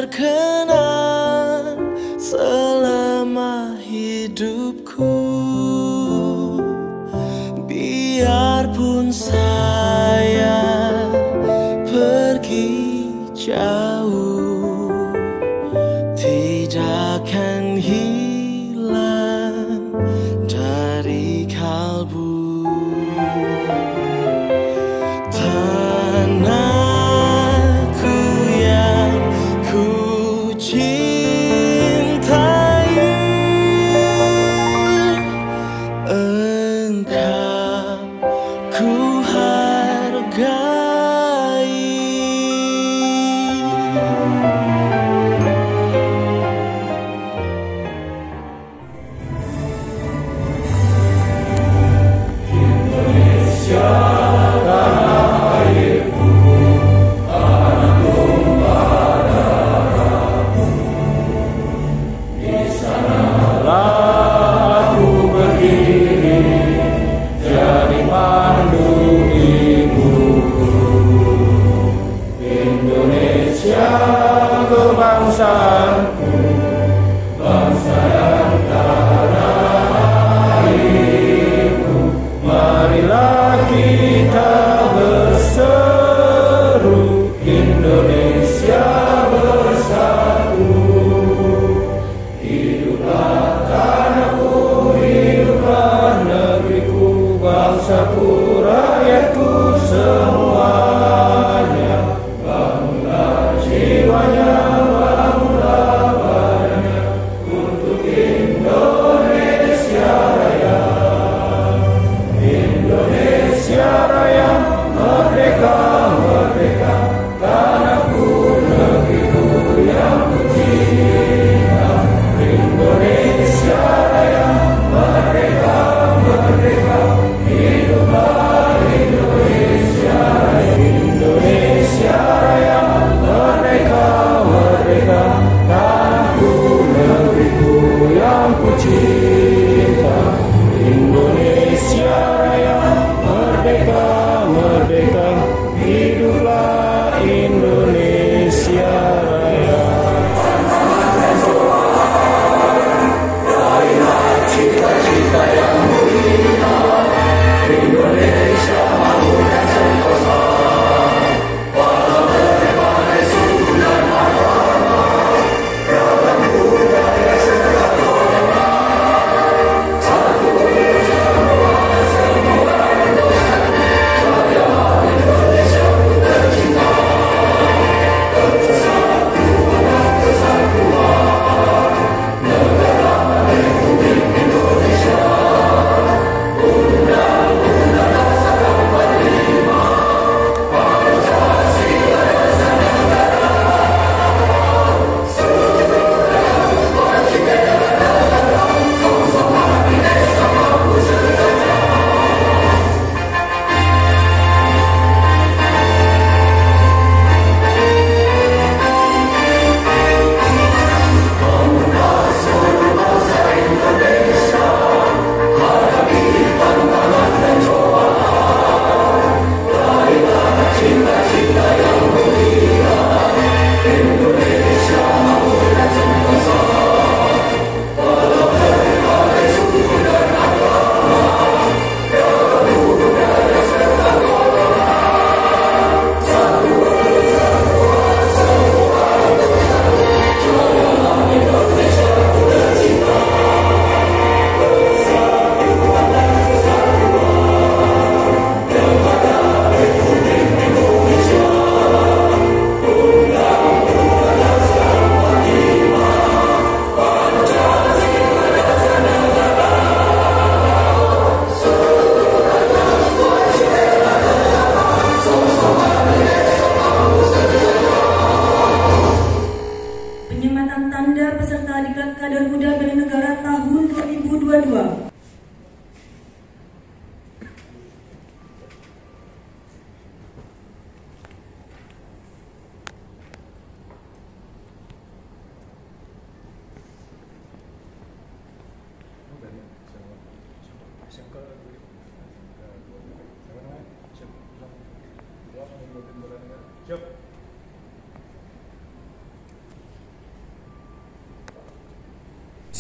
terkenang selama hidupku. Biarpun saya pergi jauh, tidak akan hilang dari kalbu. Tanahku yang ku cintai, engkau ku hargai.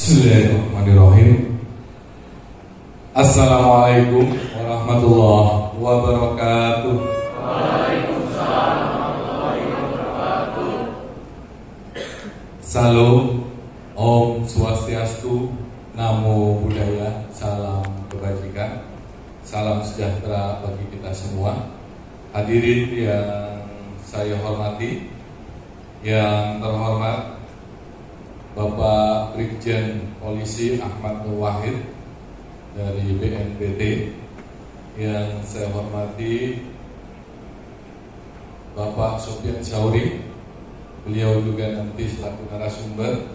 Bismillahirrahmanirrahim. Assalamualaikum warahmatullahi wabarakatuh. Waalaikumsalam warahmatullahi wabarakatuh. Salam, Om Swastiastu, Namo Buddhaya, salam kebajikan, salam sejahtera bagi kita semua. Hadirin yang saya hormati, yang terhormat Bapak Brigjen Polisi Ahmad Nur Wahid dari BNPT, yang saya hormati Bapak Sofyan Sauri, beliau juga nanti selaku narasumber.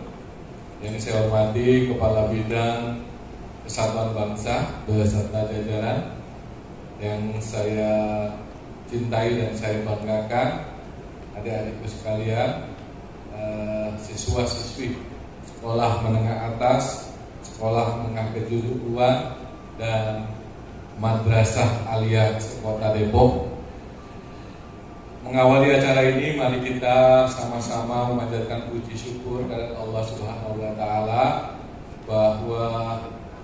Yang saya hormati Kepala Bidang Kesatuan Bangsa beserta jajaran, yang saya cintai dan saya banggakan, adik-adikku sekalian, siswa-siswi sekolah menengah atas, sekolah menengah kejuruan, dan Madrasah Aliyah Kota Depok. Mengawali acara ini, mari kita sama-sama memanjatkan puji syukur kepada Allah Subhanahu wa Ta'ala bahwa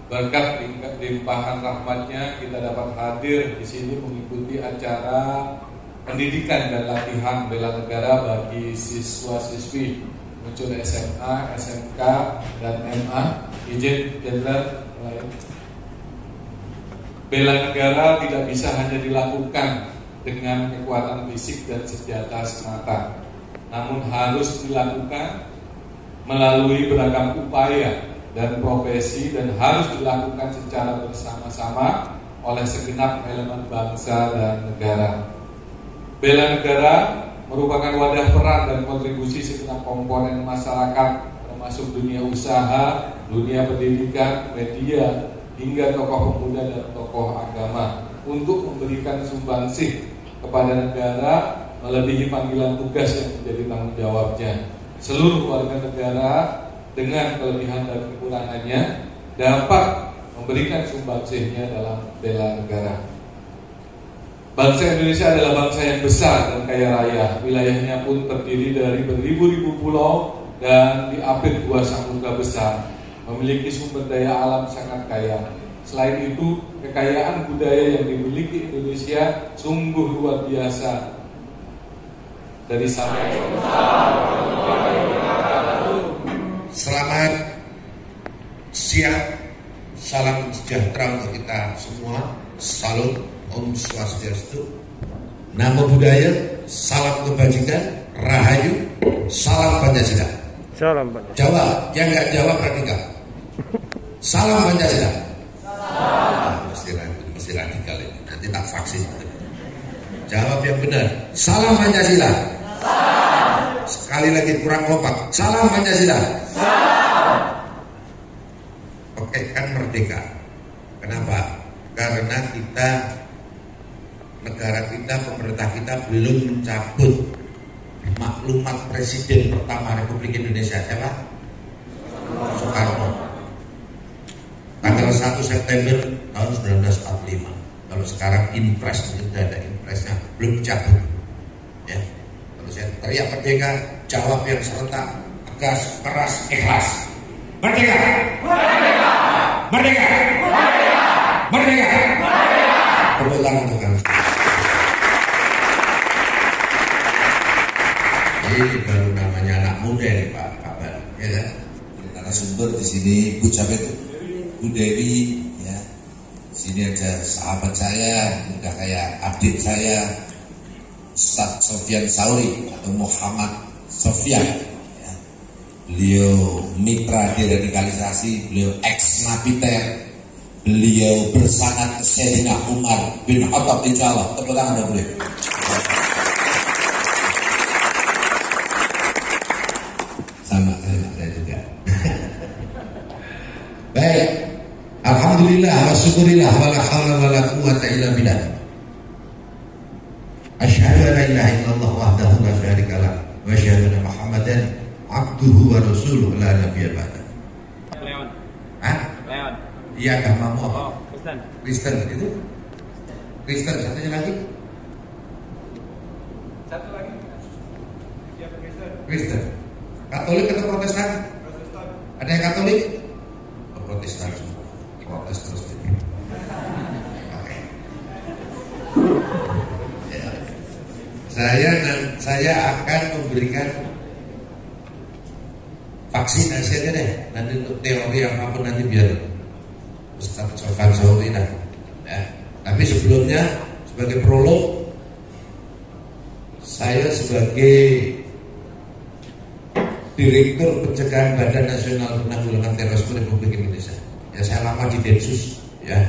berkat limpahan rahmatnya kita dapat hadir di sini mengikuti acara pendidikan dan latihan bela negara bagi siswa-siswi muncul SMA, SMK, dan MA. Izin Jenderal, bela negara tidak bisa hanya dilakukan dengan kekuatan fisik dan senjata semata, namun harus dilakukan melalui beragam upaya dan profesi, dan harus dilakukan secara bersama-sama oleh segenap elemen bangsa dan negara. Bela negara merupakan wadah peran dan kontribusi segenap komponen masyarakat, termasuk dunia usaha, dunia pendidikan, media, hingga tokoh pemuda dan tokoh agama, untuk memberikan sumbangsih kepada negara melebihi panggilan tugas yang menjadi tanggung jawabnya. Seluruh warga negara dengan kelebihan dan kekurangannya dapat memberikan sumbangsihnya dalam bela negara. Bangsa Indonesia adalah bangsa yang besar dan kaya raya. Wilayahnya pun terdiri dari beribu-ribu pulau dan diapit dua samudra besar, memiliki sumber daya alam sangat kaya. Selain itu, kekayaan budaya yang dimiliki Indonesia sungguh luar biasa. Dari sampai selamat siang, salam sejahtera untuk kita semua. Salam, Om Swastiastu, Namo Buddhaya, salam kebajikan, Rahayu, salam Pancasila. Salam Pancasila. Jawab, yang nggak jawab berarti enggak. Salam Pancasila. Mesti radikal ini, nanti tak vaksin. Jawab yang benar. Salam Pancasila. Sekali lagi kurang kompak. Salam Pancasila. Oke, kan merdeka. Kenapa? Karena negara kita, pemerintah kita belum mencabut maklumat Presiden pertama Republik Indonesia, siapa? Soekarno. Tanggal 1 September tahun 1945. Kalau sekarang impres, sudah ada impresnya, belum dicabut. Ya. Kalau saya teriak merdeka, jawab yang serentak, tegas, keras, ikhlas. Merdeka! Merdeka! Merdeka! Merdeka! Merdeka! Tepuk tangan untuk kami. Ini baru namanya anak muda nih Pak Kabar, ya kan? Narasumber di sini Bu Capet, Bu Dewi, ya. Sini ada sahabat saya, udah kayak adik saya, Ustadz Sofyan Sauri atau Muhammad Sofyan. Ya. Beliau mitra deradikalisasi, beliau ex-napiter. Beliau bersanad ke Sayyidina Umar bin Khattab, insya Allah. Tepuk tangan dong beliau. Sama saya juga. Baik. Alhamdulillah wa syukurillah wa la haula wa la quwwata illa billah. Asyhadu an la ilaha illallah wahdahu la syarika lah wa asyhadu anna Muhammadan abduhu wa rasuluhu la nabiyya ba'da. Leon. Hah? Leon. Iya, agamamu apa? Oh, Kristen. Kristen itu? Kristen, satunya lagi? Satu lagi. Siapa Kristen? Kristen. Katolik atau Protestan? Protestan. Ada yang Katolik? Saya akan memberikan vaksinasi aja deh. Nanti untuk teori apapun nanti biar Ustaz Sofyan Sauri dah. Ya. Tapi sebelumnya sebagai prolog, saya sebagai Direktur Pencegahan Badan Nasional Penanggulangan Terorisme Republik Indonesia. Ya, saya lama di Densus, ya,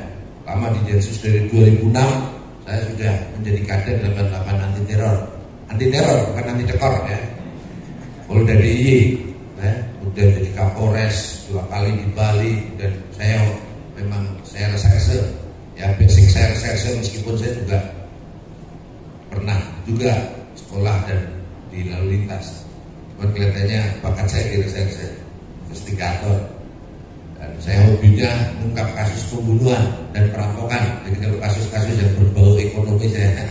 lama di Densus dari 2006. Saya sudah menjadi kader 88 anti teror bukan anti dekor, ya. Polda DIY, ya, kemudian jadi Kapolres 2 kali di Bali, dan saya memang saya reserse, ya, basic saya reserse meskipun saya juga pernah juga sekolah dan di lalu lintas. Kelihatannya bakat saya di reserse, investigator, dan saya hobinya mengungkap kasus pembunuhan dan perampokan. Jadi kalau kasus-kasus yang berbau ekonomi saya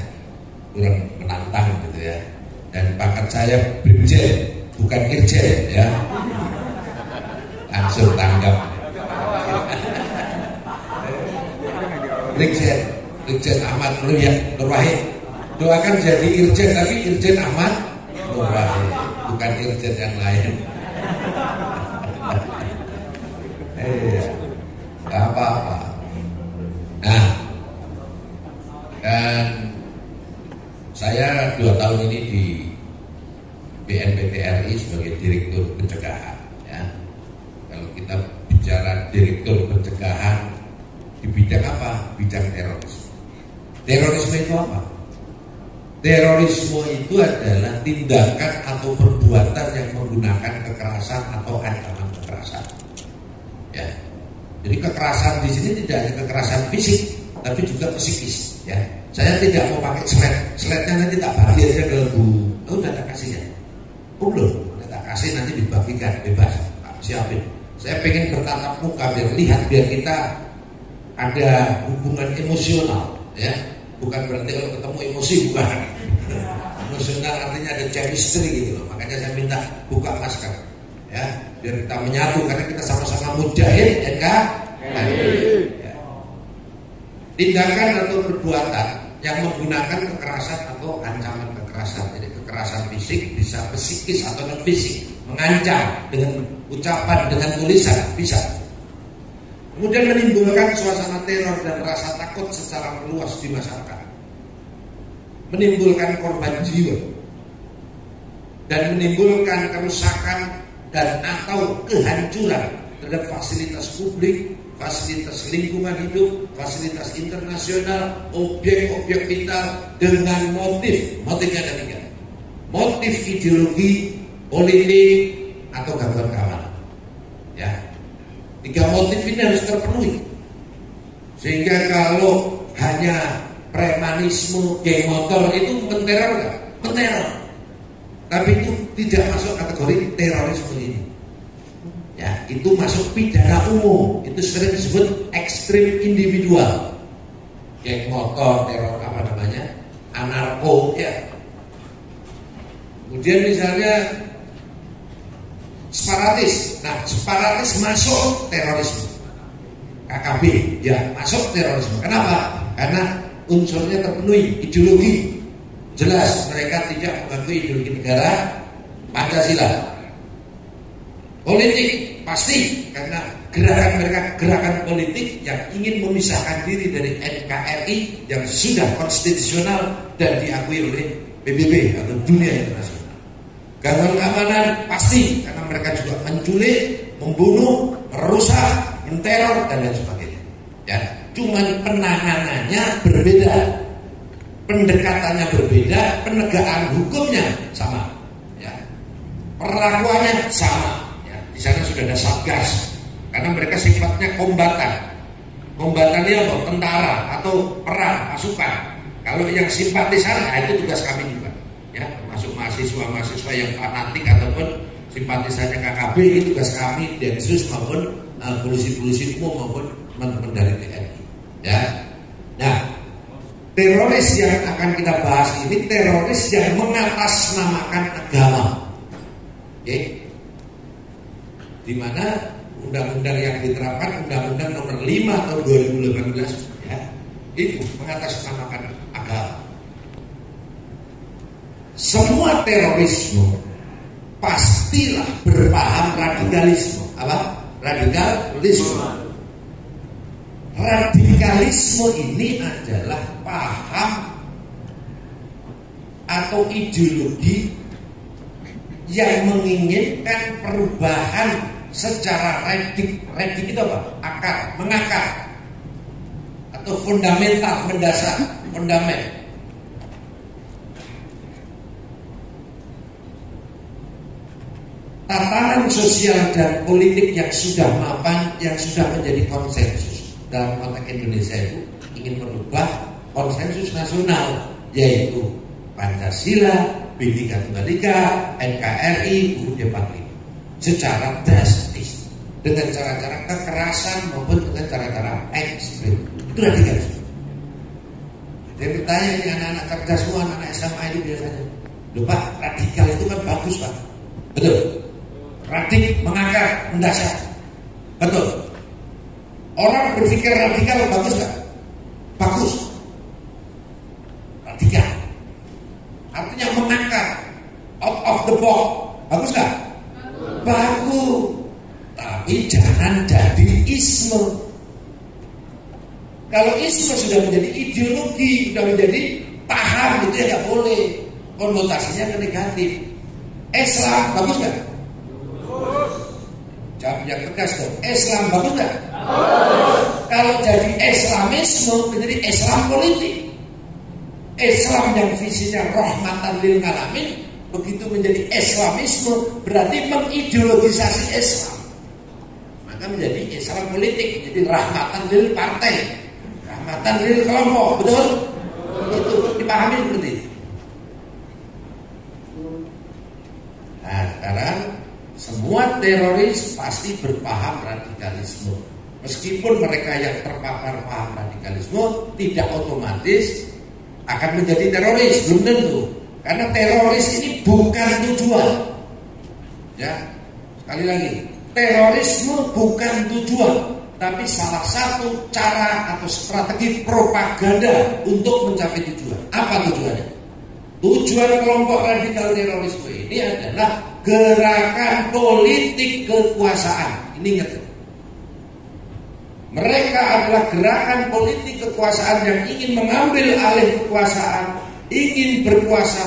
kurang menantang gitu, ya. Dan bakat saya brigjen bukan irjen, ya. Langsung tanggap. Brigjen Ahmad Nur Wahid. Doakan jadi irjen, tapi irjen Ahmad Nur Wahid, bukan irjen yang lain. Gak apa-apa. Nah, dan saya 2 tahun ini di BNPT RI sebagai Direktur Pencegahan, ya. Kalau kita bicara Direktur Pencegahan di bidang apa? Bidang terorisme. Terorisme itu apa? Terorisme itu adalah tindakan atau perbuatan yang menggunakan kekerasan atau ancaman kekerasan. Ya. Jadi kekerasan di sini tidak hanya kekerasan fisik, tapi juga psikis. Ya. Saya tidak mau pakai slide-nya nanti tak bagi aja ke Bu. Oh, udah tak kasih ya? Oh, belum, udah tak kasih, nanti dibagikan bebas. Tak siapin. Saya pengen bertatap muka biar lihat, biar kita ada hubungan emosional, ya. Bukan berarti kalau ketemu emosi, bukan. Emosional artinya ada chemistry gitu loh. Makanya saya minta buka masker, ya, biar kita menyatu karena kita sama-sama mujahid, ya. Tindakan atau perbuatan yang menggunakan kekerasan atau ancaman kekerasan. Jadi kekerasan fisik bisa psikis atau non fisik, mengancam dengan ucapan, dengan tulisan bisa. Kemudian menimbulkan suasana teror dan rasa takut secara meluas di masyarakat, menimbulkan korban jiwa, dan menimbulkan kerusakan dan atau kehancuran terhadap fasilitas publik, fasilitas lingkungan hidup, fasilitas internasional, objek-objek vital dengan motifnya ada 3. Motif ideologi, politik, atau gangguan keamanan. Ya. 3 motif ini harus terpenuhi. Sehingga kalau hanya premanisme, geng motor itu menteror enggak? Menteror. Tapi itu tidak masuk kategori terorisme ini. Ya, itu masuk pidana umum. Itu sering disebut ekstrim individual. Geng motor, teror apa namanya? Anarko, ya. Kemudian misalnya separatis. Nah, separatis masuk terorisme. KKB, ya, masuk terorisme. Kenapa? Karena unsurnya terpenuhi, ideologi. Jelas mereka tidak mengakui ideologi negara Pancasila. Politik pasti karena gerakan mereka gerakan politik yang ingin memisahkan diri dari NKRI yang sudah konstitusional dan diakui oleh PBB atau dunia internasional. Gangguan keamanan pasti karena mereka juga menculik, membunuh, merusak, menteror dan lain sebagainya. Ya, cuman penanganannya berbeda, pendekatannya berbeda, penegakan hukumnya sama, ya, perlakuannya sama. Ya, di sana sudah ada satgas karena mereka sifatnya kombatan. Kombatannya apa? Tentara atau perang pasukan. Kalau yang simpatisan, nah itu tugas kami juga. Ya, termasuk mahasiswa yang fanatik ataupun simpatisannya KKB, itu tugas kami Densus maupun polisi-polisi umum maupun teman-teman dari TNI. Ya, nah teroris yang akan kita bahas ini teroris yang mengatasnamakan agama. Oke, di mana undang-undang yang diterapkan Undang-Undang Nomor 5 tahun 2018, ya, itu mengatasnamakan agama. semua terorisme pastilah berpaham radikalisme. Apa? Radikalisme. Radikalisme ini adalah paham atau ideologi yang menginginkan perubahan secara radik. Radik itu apa? Akar, mengakar, atau fundamental, mendasar, fundament. Tatanan sosial dan politik yang sudah mapan, yang sudah menjadi konsensus dalam konteks Indonesia itu ingin merubah konsensus nasional, yaitu Pancasila, Bhinneka Tunggal Ika, NKRI, UUD 45 secara drastis dengan cara-cara kekerasan maupun dengan cara-cara ekstrim. Itu radikalisme. Jadi bertanya ini anak-anak cerdas semua, anak-anak SMA itu biasanya, loh Pak, radikal itu kan bagus Pak, betul? Radik, mengakar, mendasar, betul. Orang berpikir radikal bagus gak? Bagus. Radikal artinya mengakar, out of the box, bagus gak? Bagus. Tapi jangan jadi isme. Kalau isme sudah menjadi ideologi, sudah menjadi paham, itu ya gak boleh. Konotasinya ke negatif. Islam bagus gak? Jawab yang tegas dong. Islam bagus gak? Kalau jadi Islamisme menjadi Islam politik. Islam yang visinya rahmatan lil alamin, begitu menjadi Islamisme berarti mengideologisasi Islam. Maka menjadi Islam politik, jadi rahmatan lil partai, rahmatan lil kelompok, betul? Itu dipahami seperti itu. Nah sekarang semua teroris pasti berpaham radikalisme. Meskipun mereka yang terpapar paham radikalisme tidak otomatis akan menjadi teroris, belum tentu. Karena teroris ini bukan tujuan. Ya, sekali lagi, terorisme bukan tujuan, tapi salah satu cara atau strategi propaganda untuk mencapai tujuan. Apa tujuannya? Tujuan kelompok radikal terorisme ini adalah gerakan politik kekuasaan. Ini ingat. Mereka adalah gerakan politik kekuasaan yang ingin mengambil alih kekuasaan, ingin berkuasa,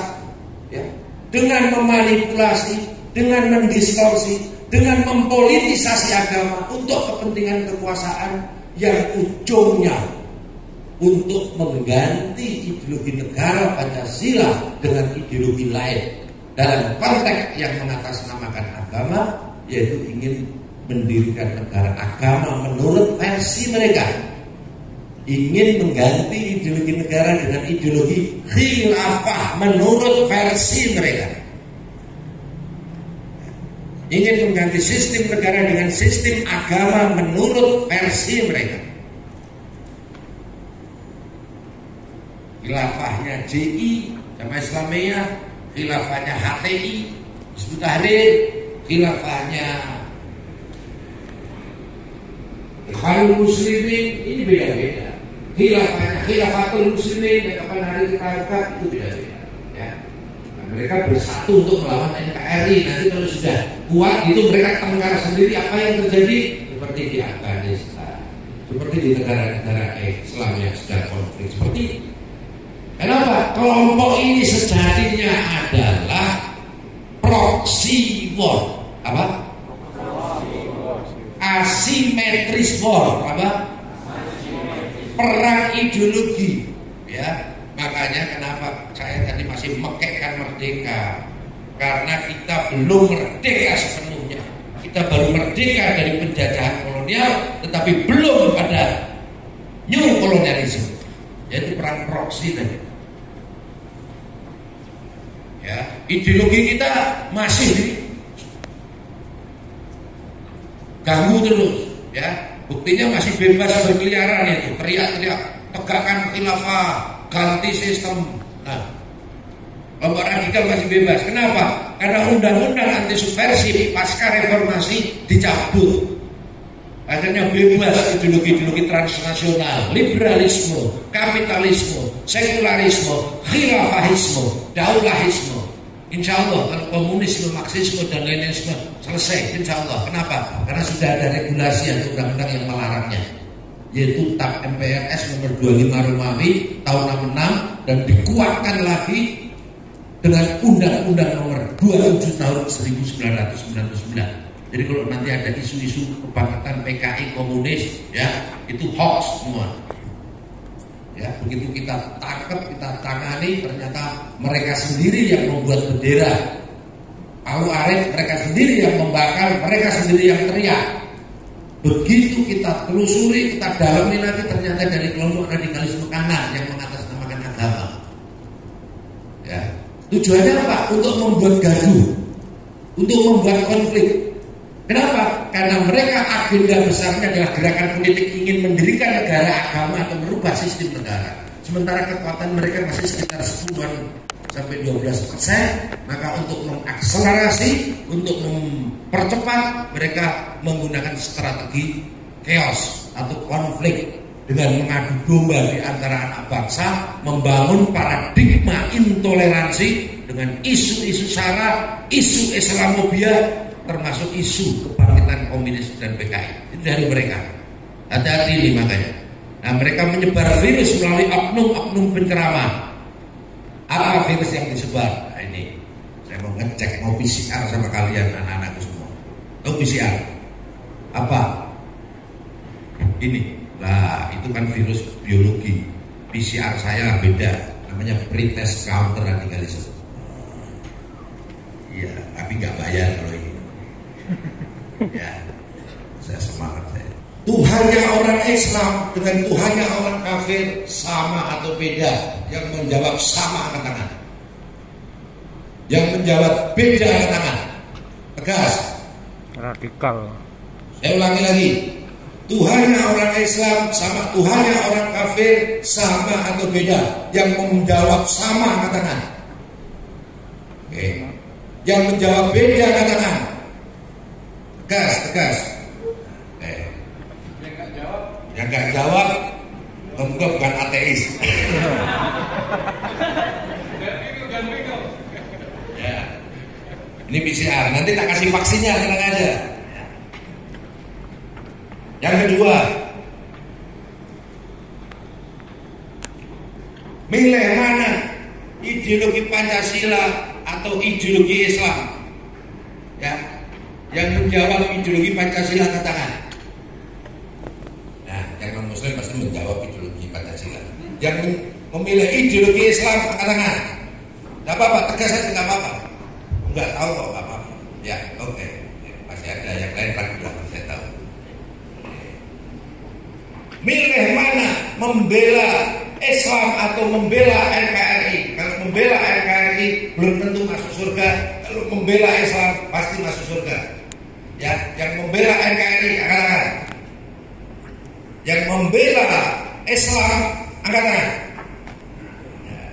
ya, dengan memanipulasi, dengan mendistorsi, dengan mempolitisasi agama untuk kepentingan kekuasaan yang ujungnya untuk mengganti ideologi negara Pancasila dengan ideologi lain dalam konteks yang mengatasnamakan agama, yaitu ingin mendirikan negara agama menurut versi mereka, ingin mengganti ideologi negara dengan ideologi khilafah menurut versi mereka, ingin mengganti sistem negara dengan sistem agama menurut versi mereka. Khilafahnya JI, Jamaah Islamiyah, khilafahnya HTI, Hizbut Tahrir, khilafahnya Ikhwanul Muslimin, ini beda-beda. Khilafatul Muslimin yang kapan hari kita angkat itu beda-beda. Ya. Nah, mereka bersatu untuk melawan NKRI. Nanti kalau sudah kuat itu mereka tengkar sendiri apa yang terjadi seperti di Afghanistan, seperti di negara-negara Islam yang sedang konflik seperti ini. Kenapa? Kelompok ini sejatinya adalah proxy war. Apa? Asimetris war. Apa? Perang ideologi. Ya, makanya kenapa saya tadi masih mekekkan merdeka, karena kita belum merdeka sepenuhnya. Kita baru merdeka dari penjajahan kolonial, tetapi belum pada new kolonialisme, yaitu perang proksi tadi. Ya, ideologi kita masih ganggu terus, ya. Buktinya masih bebas berkeliaran itu, teriak-teriak, tegakkan khilafah, ganti sistem. Nah, kelompok radikal masih bebas. Kenapa? Karena undang-undang anti subversi pasca reformasi dicabut. Akhirnya bebas ideologi-ideologi transnasional, liberalisme, kapitalisme, sekularisme, khilafahisme, daulahisme. Insya Allah kalau komunisme, marxisme dan leninisme selesai, insya Allah. Kenapa? Karena sudah ada regulasi atau undang-undang yang melarangnya, yaitu TAP MPRS nomor 25 Romawi tahun 66 dan dikuatkan lagi dengan Undang-Undang nomor 27 tahun 1999. Jadi kalau nanti ada isu-isu kebangkitan PKI komunis, ya itu hoax semua. Ya, begitu kita tangkap, kita tangani, ternyata mereka sendiri yang membuat bendera. Palu Arit mereka sendiri yang membakar, mereka sendiri yang teriak. Begitu kita telusuri, kita dalami lagi, ternyata dari kelompok radikalisme kanan yang mengatasnamakan agama. Ya, tujuannya apa? Untuk membuat gaduh, untuk membuat konflik. Kenapa? Karena mereka agenda besarnya adalah gerakan politik ingin mendirikan negara agama atau merubah sistem negara. Sementara kekuatan mereka masih sekitar 10 sampai 12%, maka untuk mengakselerasi, untuk mempercepat, mereka menggunakan strategi chaos atau konflik dengan mengadu domba di antara anak bangsa, membangun paradigma intoleransi dengan isu-isu sara, isu Islamofobia, termasuk isu kebangkitan komunis dan PKI. Itu dari mereka. Hati-hati ini makanya. Nah, mereka menyebar virus melalui oknum-oknum penceramah. Apa virus yang disebar? Nah, ini saya mau ngecek, mau PCR sama kalian anak-anakku semua. Tahu PCR? Apa? Ini. Lah, itu kan virus biologi. PCR saya beda, namanya pretest counter radikalisme. Iya, tapi nggak bayar kalau ini. Ya, saya semangat saya. Tuhannya orang Islam dengan Tuhannya orang kafir sama atau beda? Yang menjawab sama angkat tangan. Yang menjawab beda angkat tangan. Tegas. Radikal. Saya ulangi lagi. Tuhannya orang Islam sama Tuhannya orang kafir sama atau beda? Yang menjawab sama angkat tangan. Oke. Yang menjawab beda angkat tangan. Tegas. Yang nggak jawab, tentu bukan ateis. Ya. Ini PCR. Nanti tak kasih vaksinnya, tenang aja. Yang kedua, milih mana? Ideologi Pancasila atau ideologi Islam? Ya. Yang menjawab ideologi Pancasila angkat tangan. Nah, yang non Muslim pasti menjawab ideologi Pancasila. Yang memilih ideologi Islam angkat tangan. Tidak apa-apa, tegas saja tidak apa-apa. Enggak tahu kok apa-apa. Ya, oke. Masih ada yang lain ragu-ragu, saya tahu. Milih mana? Membela Islam atau membela NKRI? Kalau membela NKRI belum tentu masuk surga. Kalau membela Islam pasti masuk surga. Ya, yang membela NKRI angkat tangan. Yang membela Islam angkat tangan. Ya,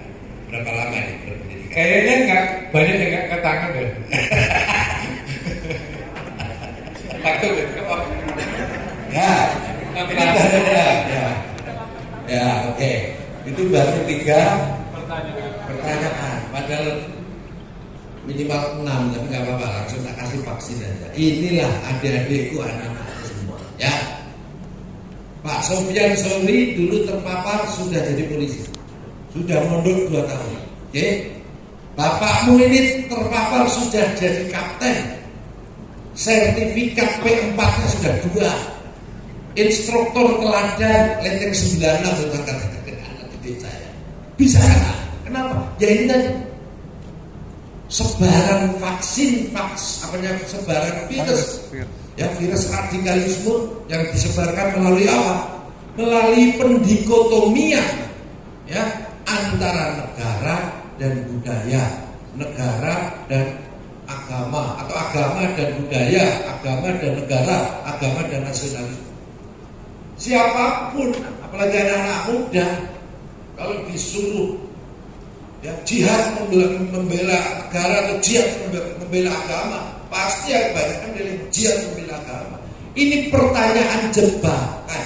berapa lama ini berpendidikan? Kayaknya nggak banyak yang nggak angkat tangan deh. Takut ya? Ya, ya, oke. Itu baru 3 pertanyaan. Padahal minimal 6, tapi nggak apa-apa, langsung tak kasih vaksin aja. Inilah adik-adikku, anak-anak semua, ya. Pak Sofyan Sauri dulu terpapar sudah jadi polisi, sudah mondok 2 tahun. Oke, bapakmu ini terpapar sudah jadi kapten, sertifikat P4-nya sudah 2, instruktur teladan lenteng 96 untuk anak didik saya. Bisa kan? Kenapa? Ya ini tadi. Sebaran vaksin, sebaran virus, ya virus radikalisme yang disebarkan melalui apa? Melalui pendikotomian, ya antara negara dan budaya, negara dan agama, atau agama dan budaya, agama dan negara, agama dan nasionalisme. Siapapun, apalagi anak-anak muda, kalau disuruh ya, jihad membela negara atau jihad membela agama, pasti yang kebanyakan dari jihad membela agama. Ini pertanyaan jebakan,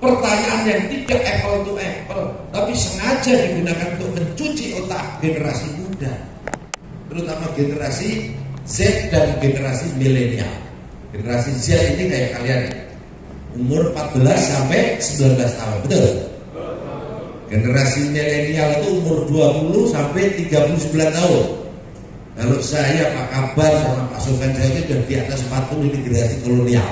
pertanyaan yang tidak apple to apple, tapi sengaja digunakan untuk mencuci otak generasi muda, terutama generasi Z dan generasi milenial. Generasi Z ini kayak kalian, umur 14 sampai 19 tahun, betul? Generasi milenial itu umur 20 sampai 39 tahun. Kalau saya, Pak Kabar sama Pak Sofyan saya itu sudah di atas 40, ini generasi kolonial.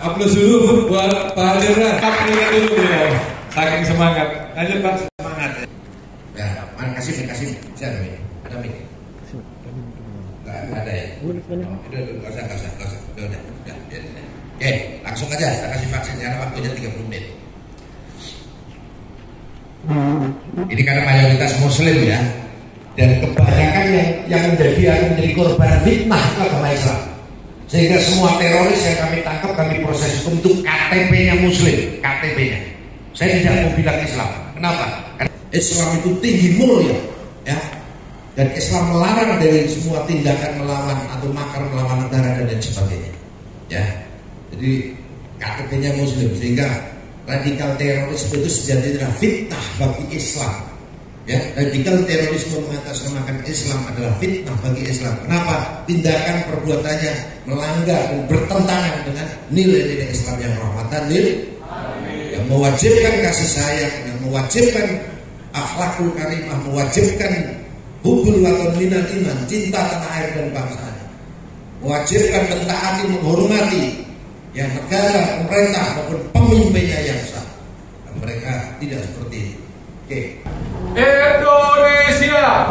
Aplaus dulu buat Pak Jenderal. Kaprinya dulu ya. Saking semangat. Lanjut Pak. Semangat ya. Ya, makasih. Saya ada mic. Enggak ada ya. Udah, enggak usah. Udah. Oke, langsung aja saya kasih vaksin karena waktunya 30 menit. Ini karena mayoritas muslim ya, dan kebanyakan yang menjadi korban fitnah itu agama Islam, sehingga semua teroris yang kami tangkap kami proses hukum itu KTP-nya muslim, KTP-nya. Saya tidak mau bilang Islam. Kenapa? Karena Islam itu tinggi mulia ya, dan Islam melarang dari semua tindakan melawan atau makar melawan negara dan lain sebagainya ya. Jadi KTP-nya muslim, sehingga radikal terorisme itu sejatinya adalah fitnah bagi Islam ya. Radikal terorisme mengatasnamakan Islam adalah fitnah bagi Islam. Kenapa? Tindakan perbuatannya melanggar dan bertentangan dengan nilai-nilai Islam yang rahmatan lil alamin, yang mewajibkan kasih sayang, yang mewajibkan akhlakul karimah, mewajibkan hubul watan minal iman, cinta tanah air dan bangsanya, mewajibkan mentaati, menghormati ya negara, pemerintah maupun pemimpinnya yang sah. Dan mereka tidak seperti itu. Oke. Indonesia.